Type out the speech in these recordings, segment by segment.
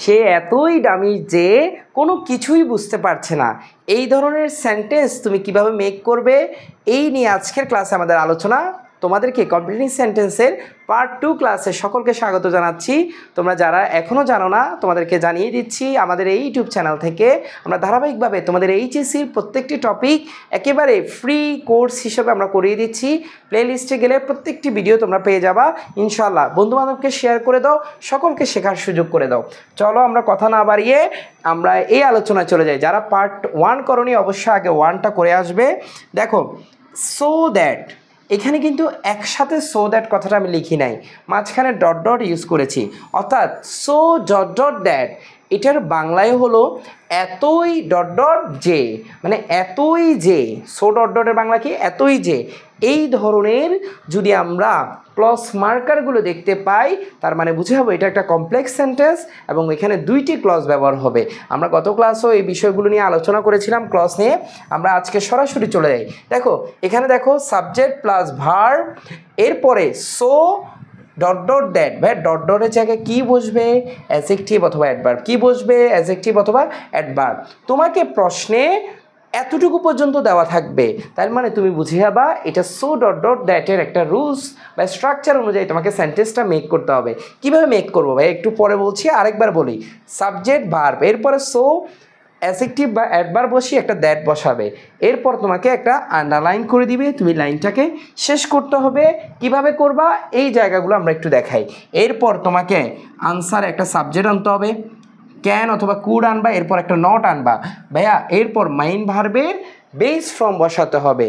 সে এতই ডামি যে কোনো কিছুই বুঝতে পারছে না। এই ধরনের সেন্টেন্স তুমি কিভাবে মেক করবে এই নিয়ে আজকের ক্লাসে আমাদের আলোচনা। তোমাদেরকে কমপ্লিটিং সেন্টেন্সের পার্ট 2 ক্লাসে সকলকে স্বাগত জানাচ্ছি। তোমরা যারা এখনও জানো না তোমাদেরকে জানিয়ে দিচ্ছি, আমাদের এই ইউটিউব চ্যানেল থেকে আমরা ধারাবাহিকভাবে তোমাদের এইচএসসির প্রত্যেকটি টপিক একেবারে ফ্রি কোর্স হিসেবে আমরা করিয়ে দিচ্ছি। প্লেলিস্টে গেলে প্রত্যেকটি ভিডিও তোমরা পেয়ে যাবা ইনশাআল্লাহ। বন্ধুবান্ধবকে শেয়ার করে দাও, সকলকে শেখার সুযোগ করে দাও। চলো আমরা কথা না বাড়িয়ে আমরা এই আলোচনায় চলে যাই। যারা পার্ট 1 করনি অবশ্যই আগে 1টা করে আসবে। দেখো, সো দ্যাট, এখানে কিন্তু একসাথে সো দ্যাট কথাটা আমি লিখি নাই, মাঝখানে ডট ডট ইউজ করেছি। অর্থাৎ সো ডট ডট দ্যাট এটার বাংলায় হলো এতই ডট ডট যে, মানে এতই যে। সো ডট ডটের বাংলা কি? এতই যে। এই ধরনের যদি আমরা প্লাস মার্কারগুলো দেখতে পাই তার মানে বুঝে হবে এটা একটা কমপ্লেক্স সেন্টেন্স এবং এখানে দুইটি ক্লজ ব্যবহার হবে। আমরা গত ক্লাসও এই বিষয়গুলো নিয়ে আলোচনা করেছিলাম ক্লজ নিয়ে। আমরা আজকে সরাসরি চলে যাই। দেখো এখানে দেখো সাবজেক্ট প্লাস ভার্ব, এরপরে সো ডট ডট দ্যাট। ভাই ডট ডটের জায়গায় কী বসবে? অ্যাডজেক্টিভ অথবা অ্যাডভার্ব। কী বসবে? অ্যাডজেক্টিভ অথবা অ্যাডভার্ব। তোমাকে প্রশ্নে এতটুকু পর্যন্ত দেওয়া থাকবে, তার মানে তুমি বুঝে যাবা এটা সো ডট ডট দ্যাটের একটা রুলস বা স্ট্রাকচার অনুযায়ী তোমাকে সেন্টেন্সটা মেক করতে হবে। কীভাবে মেক করবো ভাই একটু পরে বলছি, আরেকবার বলি। সাবজেক্ট ভার্ব, এরপরে সো অ্যাডজেক্টিভ বা অ্যাডভার্ব বসিয়ে একটা দ্যাট বসাবে, এরপর তোমাকে একটা আন্ডারলাইন করে দিবে, তুমি লাইনটাকে শেষ করতে হবে। কিভাবে করবা এই জায়গাগুলো আমরা একটু দেখাই। এরপর তোমাকে আনসার একটা সাবজেক্ট আনতে হবে, ক্যান অথবা কুড আনবা, এরপর একটা নট আনবা ভাইয়া, এরপর মাইন ভার্বের বেস ফর্ম বসাতে হবে।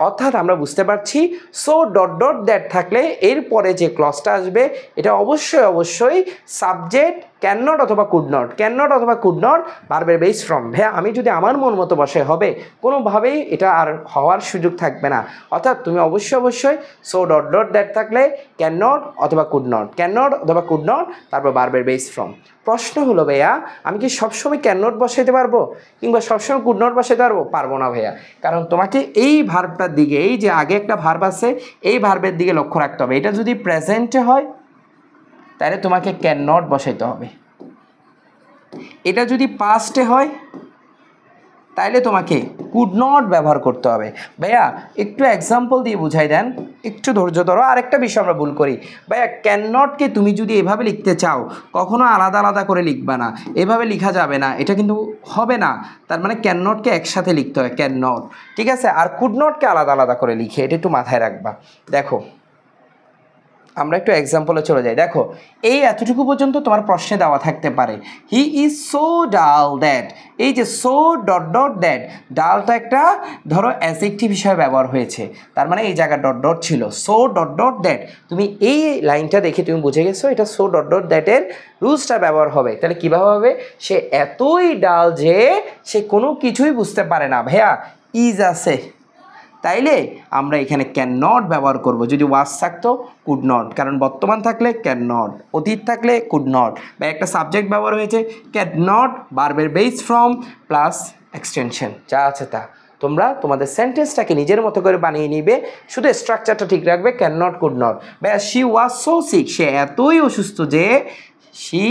অর্থাৎ আমরা বুঝতে পারছি সো ডট ডট দ্যাট থাকলে এরপরে যে ক্লজটা আসবে এটা অবশ্যই অবশ্যই সাবজেক্ট ক্যান নট অথবা কুড নট, ক্যান নট অথবা কুড নট ভার্বের বেস ফর্ম। ভাইয়া আমি যদি আমার মন মতো বসে হবে, কোনোভাবেই এটা আর হওয়ার সুযোগ থাকবে না। অর্থাৎ তুমি অবশ্যই অবশ্যই সো ডট ডট দ্যাট থাকলে ক্যান নট অথবা কুড নট, ক্যান নট অথবা কুড নট, তারপর ভার্বের বেস ফর্ম। প্রশ্ন হলো ভাইয়া আমি কি সবসময় ক্যান নট বসাইতে পারবো কিংবা সবসময় কুড নট বসাইতে পারবো? পারবো না ভাইয়া, কারণ তোমাকে এই ভার্বটার দিকে, এই যে আগে একটা ভার্ব আছে এই ভার্বের দিকে লক্ষ্য রাখতে হবে। এটা যদি প্রেজেন্টে হয় তাহলে তোমাকে ক্যান নট বসাইতে হবে, এটা যদি পাস্টে হয় তাইলে তোমাকে কুড নট ব্যবহার করতে হবে। ভাইয়া একটু এক্সাম্পল দিয়ে বুঝাই দেন, একটু ধৈর্য ধরো। আরেকটা বিষয় আমরা ভুল করি ভাইয়া, ক্যান নটকে তুমি যদি এভাবে লিখতে চাও কখনো আলাদা আলাদা করে লিখবা না, এভাবে লেখা যাবে না, এটা কিন্তু হবে না। তার মানে ক্যান নটকে একসাথে লিখতে হয়, ক্যান নট, ঠিক আছে? আর কুড নটকে আলাদা আলাদা করে লিখে, এটা একটু মাথায় রাখবা। দেখো আমরা একটু এক্সাম্পলে চলে যাই। দেখো এই এতটুকু পর্যন্ত তোমার প্রশ্নে দেওয়া থাকতে পারে, হি ইজ সো ডাল দ্যাট। এই যে সো ডট ডট দ্যাট, ডালটা একটা ধরো অ্যাডজেক্টিভ হিসাবে ব্যবহার হয়েছে, তার মানে এই জায়গায় ডট ডট ছিল, সো ডট ডট দ্যাট। তুমি এই লাইনটা দেখে তুমি বুঝে গেছো এটা সো ডট ডট দ্যাটের রুলসটা ব্যবহার হবে। তাহলে কীভাবে হবে? সে এতই ডাল যে সে কোনো কিছুই বুঝতে পারে না। ভাইয়া ইজ আছে, তাইলে আমরা এখানে ক্যান নট ব্যবহার করব। যদি ওয়াজ থাকতো কুড নট, কারণ বর্তমান থাকলে ক্যান নট, অতীত থাকলে কুড নট, বা একটা সাবজেক্ট ব্যবহার হয়েছে ক্যান নট, ভার্বের বেস ফর্ম প্লাস এক্সটেনশন, যা আছে তা। তোমরা তোমাদের সেন্টেন্সটাকে নিজের মতো করে বানিয়ে নিবে, শুধু স্ট্রাকচারটা ঠিক রাখবে, ক্যান নট কুড নট। ভাইয়া শি ওয়াজ সো সিক, সে এতই অসুস্থ যে শি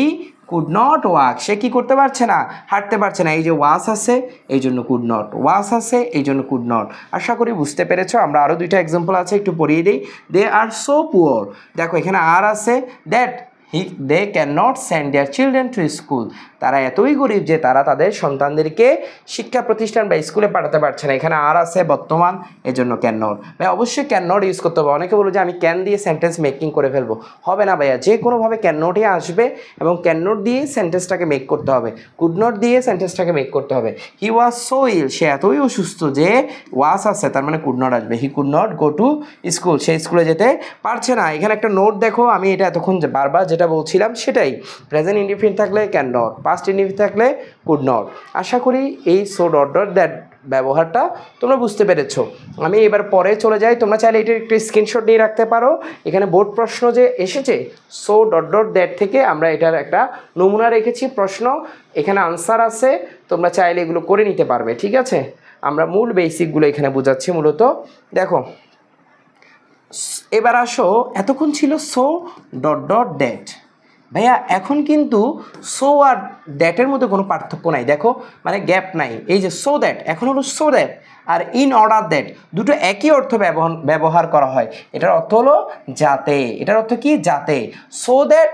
কুড নট ওয়াক, সে কী করতে পারছে না? হাঁটতে পারছে না। এই যে ওয়াস আছে এই জন্য কুড নট, ওয়াস আছে এই জন্য কুড নট। আশা করি বুঝতে পেরেছ। আমরা আরও দুইটা এক্সাম্পল আছে একটু পড়িয়ে দিই। দে আর সো পুয়ার, দেখো এখানে আর আছে that they can not send their children to school, তারা এতই গরিব যে তারা তাদের সন্তানদেরকে শিক্ষা প্রতিষ্ঠান বা স্কুলে পাঠাতে পারছে না। এখানে আর আছে বর্তমান, এজন্য ক্যান নট। ভাই অবশ্যই ক্যান নট ইউজ করতে হবে। অনেকে বলো যে আমি ক্যান দিয়ে সেন্টেন্স মেকিং করে ফেলবো, হবে না ভাইয়া, যে কোনোভাবে ক্যান নটই আসবে এবং ক্যান নট দিয়ে সেন্টেন্সটাকে মেক করতে হবে, কুড নট দিয়ে সেন্টেন্সটাকে মেক করতে হবে। হি ওয়াজ সো ইল, সে এতই অসুস্থ যে ওয়াজ আছে তার মানে কুড নট আসবে, he could not go to school, সে স্কুলে যেতে পারছে না। এখানে একটা নোট দেখো, আমি এটা এতক্ষণ বারবার যেটা বলছিলাম সেটাই, প্রেজেন্ট ইনডিফিনিট থাকলে ক্যান নট, পাস্ট ইনডিফিনিট থাকলে কুড নট। আশা করি এই সো ডট ডট দ্যাট ব্যবহারটা তোমরা বুঝতে পেরেছো। আমি এবার পরে চলে যাই, তোমরা চাইলে এটার একটু স্ক্রিনশট নিয়ে রাখতে পারো। এখানে বোর্ড প্রশ্ন যে এসেছে সো ডট ডট দ্যাট থেকে আমরা এটার একটা নমুনা রেখেছি প্রশ্ন, এখানে আনসার আছে, তোমরা চাইলে এগুলো করে নিতে পারবে, ঠিক আছে? আমরা মূল বেসিকগুলো এখানে বোঝাচ্ছি মূলত। দেখো এবার আসো, এতক্ষণ ছিল সো ডট ডট দ্যাট, ভাইয়া এখন কিন্তু সো আর দ্যাটের মধ্যে কোনো পার্থক্য নাই, দেখো মানে গ্যাপ নাই। এই যে সো দ্যাট এখন হলো সো দ্যাট, আর ইন অর্ডার দ্যাট দুটো একই অর্থ ব্যবহার করা হয়। এটার অর্থ হলো যাতে, এটার অর্থ কি যাতে। সো দ্যাট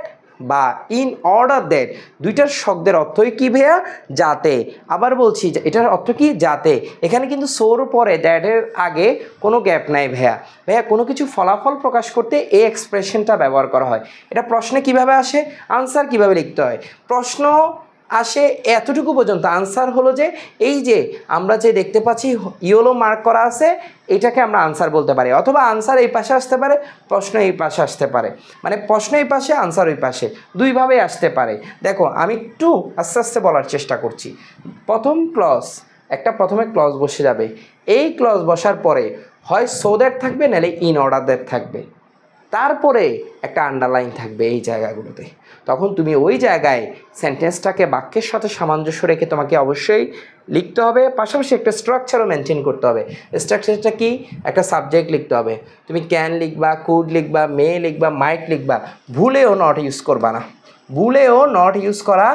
বা ইন অর্ডার দ্যাট দুইটার শব্দের অর্থই কি ভাইয়া যাতে। আবার বলছি এটার অর্থ কি যাতে। এখানে কিন্তু সোর পরে দ্যাটের আগে কোনো গ্যাপ নাই ভাইয়া। ভাইয়া কোনো কিছু ফলাফল প্রকাশ করতে এই এক্সপ্রেশনটা ব্যবহার করা হয়। এটা প্রশ্নে কিভাবে আসে, আনসার কিভাবে লিখতে হয়। প্রশ্ন আসে এতটুকু পর্যন্ত, আনসার হলো যে এই যে আমরা যে দেখতে পাচ্ছি ইয়েলো মার্ক করা আছে এটাকে আমরা আনসার বলতে পারি, অথবা আনসার এই পাশে আসতে পারে, প্রশ্ন এই পাশে আসতে পারে, মানে প্রশ্ন এই পাশে আনসার ওই পাশে, দুইভাবেই আসতে পারে। দেখো আমি একটু আস্তে আস্তে বলার চেষ্টা করছি। প্রথম ক্লজ, একটা প্রথমে ক্লজ বসে যাবে, এই ক্লজ বসার পরে হয় সো দ্যাট থাকবে নাহলে ইন অর্ডার দ্যাট থাকবে, তারপরে একটা আন্ডারলাইন থাকবে এই জায়গাগুলোতে। তখন তুমি ওই জায়গায় সেন্টেন্সটাকে বাক্যের সাথে সামঞ্জস্য রেখে তোমাকে অবশ্যই লিখতে হবে, পাশাপাশি একটা স্ট্রাকচারও মেনটেন করতে হবে। স্ট্রাকচারটা কি, একটা সাবজেক্ট লিখতে হবে, তুমি ক্যান লিখবা, কুড লিখবা, মে লিখবা, মাইট লিখবা, ভুলেও নট ইউজ করবা না, ভুলেও নট ইউজ করা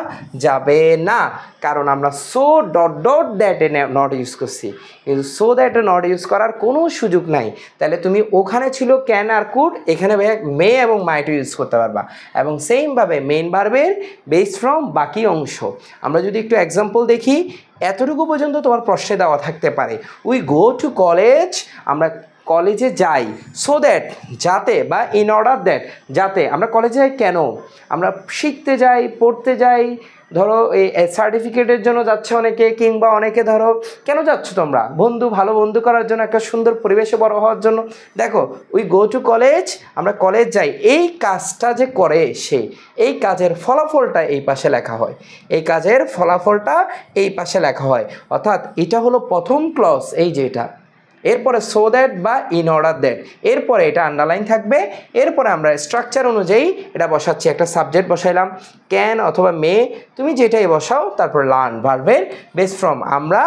যাবে না, কারণ আমরা সো ডট ডট দ্যাটে নট ইউজ করছি, কিন্তু সো দ্যাটে নট ইউজ করার কোনো সুযোগ নাই। তাহলে তুমি ওখানে ছিল ক্যান আর কুড, এখানে মে এবং মাইটও ইউজ করতে পারবা। এবং সেমভাবে মেইন ভার্বের বেস ফ্রম বাকি অংশ। আমরা যদি একটু এক্সাম্পল দেখি, এতটুকু পর্যন্ত তোমার প্রশ্নে দেওয়া থাকতে পারে, উই গো টু কলেজ, আমরা কলেজে যাই, সো দ্যাট যাতে, বা ইন অর্ডার দ্যাট যাতে। আমরা কলেজে যাই কেন, আমরা শিখতে যাই, পড়তে যাই, ধরো এই সার্টিফিকেটের জন্য যাচ্ছে অনেকে, কিংবা অনেকে ধরো কেন যাচ্ছ তোমরা, ভালো বন্ধু করার জন্য, একটা সুন্দর পরিবেশে বড় হওয়ার জন্য। দেখো উই গো টু কলেজ, আমরা কলেজ যাই, এই কাজটা যে করে সে, এই কাজের ফলাফলটা এই পাশে লেখা হয়, এই কাজের ফলাফলটা এই পাশে লেখা হয়। অর্থাৎ এটা হলো প্রথম ক্লজ, এই যে এটা, এরপরে সো দ্যাট বা ইন অর্ডার দ্যাট, এরপরে এটা আন্ডারলাইন থাকবে, এরপরে আমরা স্ট্রাকচার অনুযায়ী এটা বসাচ্ছি। একটা সাবজেক্ট বসাইলাম ক্যান অথবা মে, তুমি যেটাই বসাও, তারপর লার্ন ভার্বের বেস ফ্রম, আমরা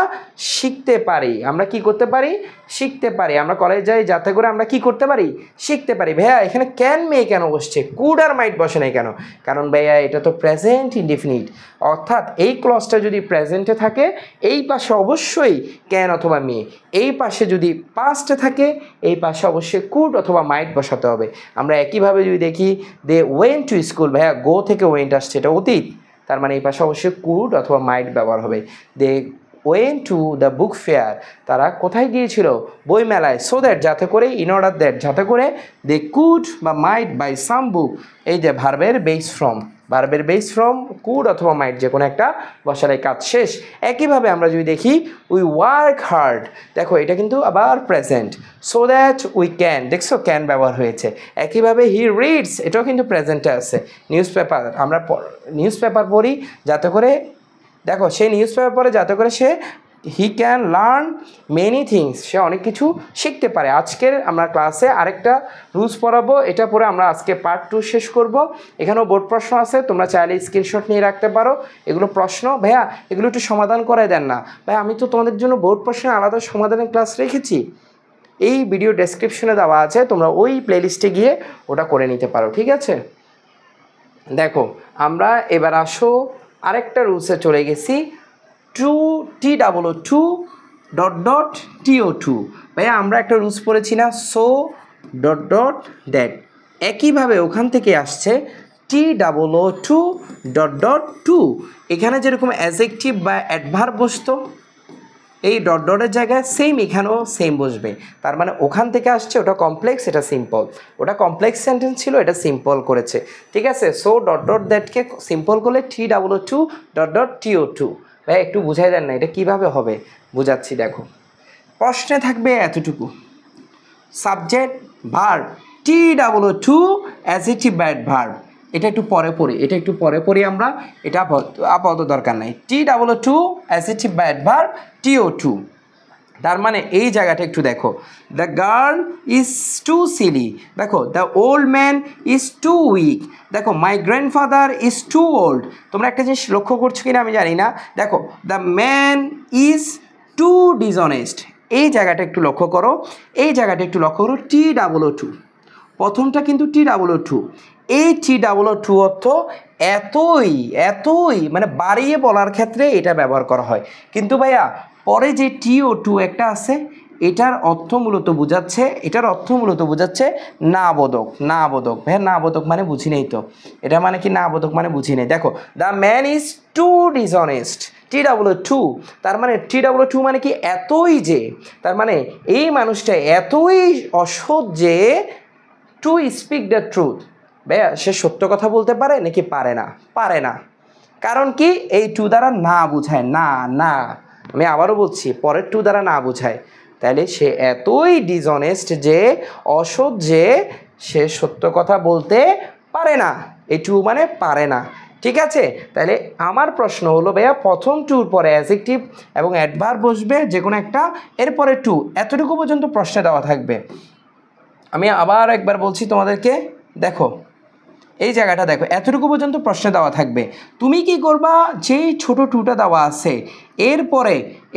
শিখতে পারি, আমরা কি করতে পারি, শিখতে পারি। আমরা কলেজ যাই যাতে করে আমরা কি করতে পারি, শিখতে পারি। ভাইয়া এখানে ক্যান মে কেন বসছে, কুড আর মাইট বসে নাই কেন, কারণ ভাইয়া এটা তো প্রেজেন্ট ইনডিফিনিট, অর্থাৎ এই ক্লজটা যদি প্রেজেন্টে থাকে এই পাশে অবশ্যই ক্যান অথবা মে, এই পাশে যদি পাস্টে থাকে এই পাশে অবশ্যই কুড অথবা মাইট বসাতে হবে। আমরা একইভাবে যদি দেখি দে ওয়েন্ট টু স্কুল, ভাইয়া গো থেকে ওয়েন্ট আসছে, এটা অতীত, তার মানে এই পাশে অবশ্যই কুড অথবা মাইট ব্যবহার হবে। They went to the book fair, তারা কোথায় গিয়েছিল, বই মেলায়, সো দ্যাট যাতে করে, ইন অর্ডার দ্যাট যাতে করে, দে কুড বা মাইট বাই সাম বুক, এই যে ভার্বের বেস ফ্রম, ভার্বের বেস ফ্রম কুড অথবা মাইট যে কোনো একটা বসালে কাজ শেষ। একইভাবে আমরা যদি দেখি উই ওয়ার্ক হার্ড, দেখো এটা কিন্তু আবার present, so that we can, দেখছো ক্যান ব্যবহার হয়েছে। একইভাবে হি রিডস, এটাও কিন্তু প্রেজেন্টে আছে। নিউজ পেপার, আমরা নিউজ পেপার পড়ি যাতে করে, দেখো সেই নিউজ পেপার পড়ে যাতে করে সে he can learn many things, সে অনেক কিছু শিখতে পারে। আজকের আমরা ক্লাসে আরেকটা রুলস পড়াবো, এটা পরে আমরা আজকে পার্ট 2 শেষ করব। এখানেও বোর্ড প্রশ্ন আছে, তোমরা চাইলে স্ক্রিনশট নিয়ে রাখতে পারো। এগুলো প্রশ্ন ভাইয়া এগুলো একটু সমাধান করে দেন না ভাই, আমি তো তোমাদের জন্য বোর্ড প্রশ্নের আলাদা সমাধানের ক্লাস রেখেছি, এই ভিডিও ডেসক্রিপশনে দেওয়া আছে, তোমরা ওই প্লেলিস্টে গিয়ে ওটা করে নিতে পারো, ঠিক আছে। দেখো আমরা এবার আসো আরেকটা রুলসে চলে গেছি, TOO2 ডট ডট TO2। ভাইয়া আমরা একটা রুলস পড়েছি না, সো ডট ডট দ্যাট, একইভাবে ওখান থেকে আসছে TOO2 ডট ডট টু। এখানে যেরকম অ্যাডজেক্টিভ বা অ্যাডভার্ব বসতো এই ডট ডটের জায়গায় সেম এখানেও সেম বসবে, তার মানে ওখান থেকে আসছে, ওটা কমপ্লেক্স এটা সিম্পল, ওটা কমপ্লেক্স সেন্টেন্স ছিল এটা সিম্পল করেছে, ঠিক আছে। সো ডট ডট দ্যাটকে সিম্পল করলে TOO2 ডট ডট TO2। ভাই একটু বুঝাই দেন না এটা কিভাবে হবে, বুঝাচ্ছি। দেখো প্রশ্নে থাকবে এতটুকু, সাবজেক্ট ভার্ব, TOO2 অ্যাডজেক্টিভ বা অ্যাডভার্ব, এটা একটু পরে পড়ি, এটা একটু পরে পড়ি আমরা, এটা আপাতত দরকার নাই। TOO2 অ্যাডজেক্টিভ বা অ্যাডভার্ব TO2, তার মানে এই জায়গাটা একটু দেখো, the girl is too silly, দেখো the old man is too weak, দেখো my grandfather is too old. তোমরা একটা জিনিস লক্ষ্য করছো কিনা আমি জানি না, দেখো the man is too dishonest, এই জায়গাটা একটু লক্ষ্য করো, এই জায়গাটা একটু লক্ষ্য করো, TOO2 প্রথমটা কিন্তু TOO2, এই T2 অর্থ এতই মানে বাড়িয়ে বলার ক্ষেত্রে এটা ব্যবহার করা হয়। কিন্তু ভাইয়া পরে যে TO2 একটা আছে এটার অর্থ মূলত বোঝাচ্ছে না বোধক। ভাইয়া না বোধক মানে বুঝি নেই তো, এটা মানে কি না বোধক মানে বুঝি নেই। দেখো the man is too dishonest, T2 তার মানে T2 মানে কি এতই যে, তার মানে এই মানুষটা এতই অসৎ যে টু স্পিক দ্য ট্রুথ, ভাইয়া সে সত্য কথা বলতে পারে নাকি পারে না। কারণ কি এই টু দ্বারা না বোঝায়, না আমি আবারও বলছি, পরের টু দ্বারা না বোঝায়। তাহলে সে এতই ডিসঅনেস্ট যে, অসৎ যে সে সত্য কথা বলতে পারে না। এই টু মানে পারে না, ঠিক আছে। তাহলে আমার প্রশ্ন হলো ভাইয়া প্রথম টুর পরে অ্যাডজেক্টিভ এবং অ্যাডভার্ব বসবে যে কোনো একটা, এরপরে টু, এতটুকু পর্যন্ত প্রশ্নে দেওয়া থাকবে। আমি আবার একবার বলছি তোমাদেরকে, দেখো এই জায়গাটা দেখো, এতটুকু পর্যন্ত প্রশ্নে দেওয়া থাকবে। তুমি কি করবা, যেই ছোট টুটা দেওয়া আছে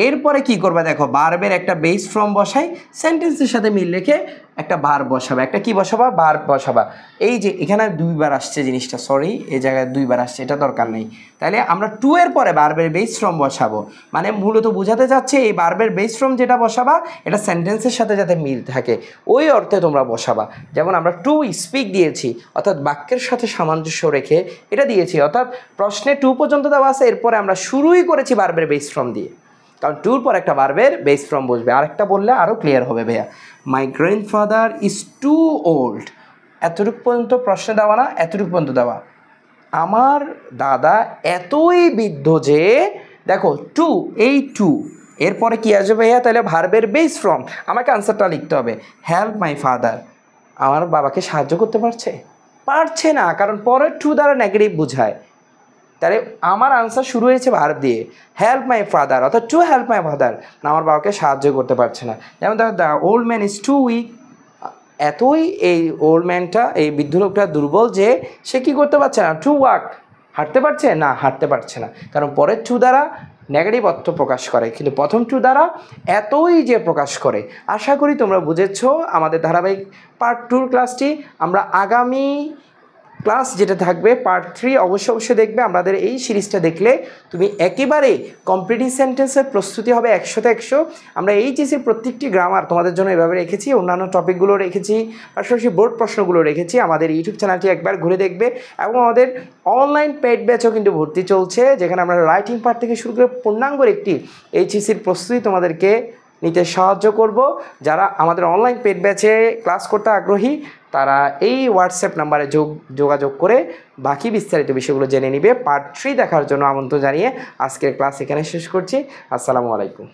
এরপরে কি করবা, দেখো ভার্বের একটা বেস ফর্ম বসাই, সেন্টেন্সের সাথে মিল রেখে একটা ভার্ব বসাবা, একটা কি বসাবা, ভার্ব বসাবা। এই যে এখানে দুইবার আসছে জিনিসটা, সরি এই জায়গায় দুইবার আসছে, এটা দরকার নেই। তাহলে আমরা টু এর পরে ভার্বের বেস ফর্ম বসাবো, মানে মূলত বোঝাতে চাচ্ছে এই ভার্বের বেস ফর্ম যেটা বসাবা এটা সেন্টেন্সের সাথে যাতে মিল থাকে ওই অর্থে তোমরা বসাবা। যেমন আমরা টু স্পিক দিয়েছি, অর্থাৎ বাক্যের সাথে সামঞ্জস্য রেখে এটা দিয়েছি, অর্থাৎ প্রশ্নে টু পর্যন্ত দেওয়া আছে, এরপরে আমরা শুরুই করেছি ভার্বের বেস ফর্ম দিয়ে, কারণ টুর পর একটা ভার্বের বেস ফর্ম বসবে। আরেকটা বললে আরও ক্লিয়ার হবে ভাইয়া। My grandfather is too old, এতটুকু পর্যন্ত প্রশ্নে দেওয়া না, এতটুকু পর্যন্ত দেওয়া। আমার দাদা এতই বৃদ্ধ যে, দেখো টু, এই টু এরপরে কি আসবে ভাইয়া, তাহলে ভার্বের বেস ফর্ম, আমাকে আনসারটা লিখতে হবে। হেল্প মাই ফাদার, আমার বাবাকে সাহায্য করতে পারছে না, কারণ পরের টু দ্বারা নেগেটিভ বোঝায়। তাহলে আমার আনসার শুরু হয়েছে ভার্ব দিয়ে, হেল্প মাই ফাদার, অর্থাৎ টু হেল্প মাই ফাদার, আমার বাবাকে সাহায্য করতে পারছে না। যেমন দেখো the old man is too weak, এতই এই ওল্ড ম্যানটা, এই বৃদ্ধ লোকটা দুর্বল যে সে কী করতে পারছে না, টু ওয়াক, হাঁটতে পারছে না, কারণ পরের টু দ্বারা নেগেটিভ অর্থ প্রকাশ করে, কিন্তু প্রথম টু দ্বারা এতই যে প্রকাশ করে। আশা করি তোমরা বুঝেছ। আমাদের ধারাবাহিক পার্ট টুর ক্লাসটি আমরা আগামী ক্লাস যেটা থাকবে পার্ট 3 অবশ্যই দেখবে। আমাদের এই সিরিজটা দেখলে তুমি একেবারে কমপ্লিটিং সেন্টেন্সের প্রস্তুতি হবে 100তে 100। আমরা এইচএসির প্রত্যেকটি গ্রামার তোমাদের জন্য এভাবে রেখেছি, অন্যান্য টপিকগুলো রেখেছি, পাশাপাশি বোর্ড প্রশ্নগুলো রেখেছি। আমাদের ইউটিউব চ্যানেলটি একবার ঘুরে দেখবে, এবং আমাদের অনলাইন পেইড ব্যাচও কিন্তু ভর্তি চলছে, যেখানে আমরা রাইটিং পার্ট থেকে শুরু করে পূর্ণাঙ্গর একটি এইচএসির প্রস্তুতি তোমাদেরকে নিতে সাহায্য করব। যারা আমাদের অনলাইন পেইড ব্যাচে ক্লাস করতে আগ্রহী তারা এই হোয়াটসঅ্যাপ নাম্বারে যোগাযোগ করে বাকি বিস্তারিত বিষয়গুলো জেনে নিবে। পার্ট 3 দেখার জন্য আমন্ত্রণ জানিয়ে আজকের ক্লাস এখানে শেষ করছি। আসসালামু আলাইকুম।